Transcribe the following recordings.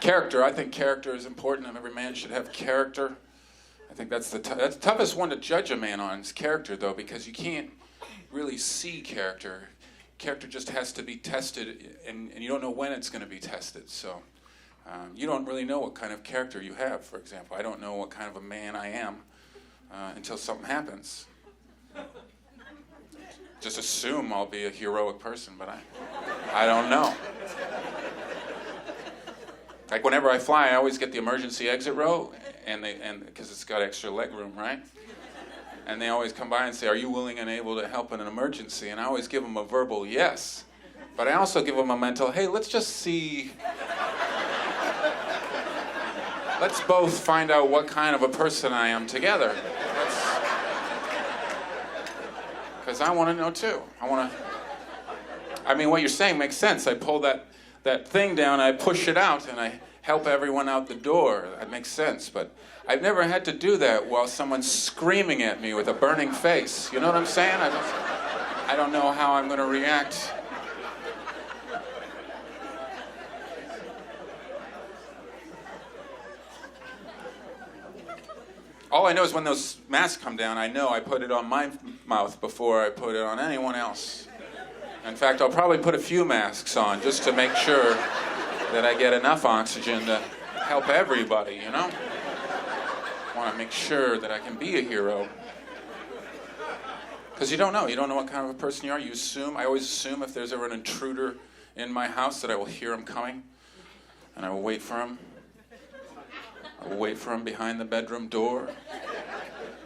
Character. I think character is important, and every man should have character. I think that's the toughest one to judge a man on is character, though, because you can't really see character. Character just has to be tested, and you don't know when it's going to be tested. So you don't really know what kind of character you have, for example. I don't know what kind of a man I am until something happens. Just assume I'll be a heroic person, but I don't know. Like whenever I fly, I always get the emergency exit row, and because it's got extra leg room, right? And they always come by and say, "Are you willing and able to help in an emergency?" And I always give them a verbal yes, but I also give them a mental, "Hey, let's just see. Let's both find out what kind of a person I am together." Because I want to know too. I mean, what you're saying makes sense. I pull that thing down, I push it out, and I help everyone out the door. That makes sense, but I've never had to do that while someone's screaming at me with a burning face. You know what I'm saying? I don't know how I'm going to react. All I know is when those masks come down, I know I put it on my mouth before I put it on anyone else. In fact, I'll probably put a few masks on just to make sure that I get enough oxygen to help everybody, you know? I want to make sure that I can be a hero. Because you don't know what kind of a person you are. You assume, I always assume if there's ever an intruder in my house that I will hear him coming, and I will wait for him. I will wait for him behind the bedroom door,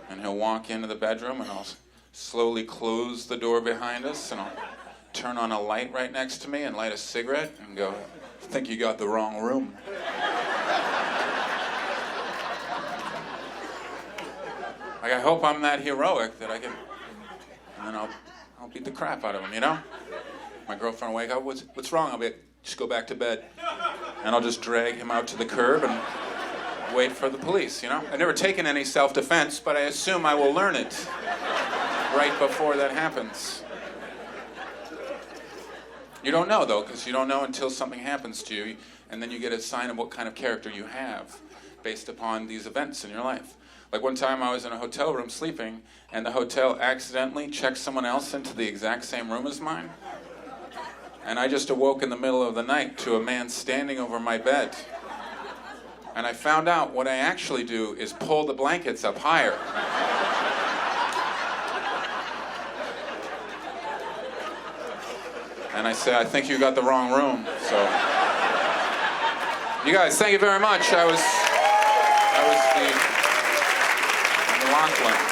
and he'll walk into the bedroom, and I'll slowly close the door behind us, and I'll turn on a light right next to me and light a cigarette and go, "I think you got the wrong room." Like, I hope I'm that heroic that I can, and then I'll beat the crap out of him, you know? My girlfriend will wake up, what's wrong? I'll be like, "Just go back to bed." And I'll just drag him out to the curb and wait for the police, you know? I've never taken any self-defense, but I assume I will learn it right before that happens. You don't know, though, because you don't know until something happens to you, and then you get a sign of what kind of character you have based upon these events in your life. Like one time I was in a hotel room sleeping, and the hotel accidentally checked someone else into the exact same room as mine. And I just awoke in the middle of the night to a man standing over my bed. And I found out what I actually do is pull the blankets up higher. And I say, "I think you got the wrong room." So, you guys, thank you very much. I was the Lachlan.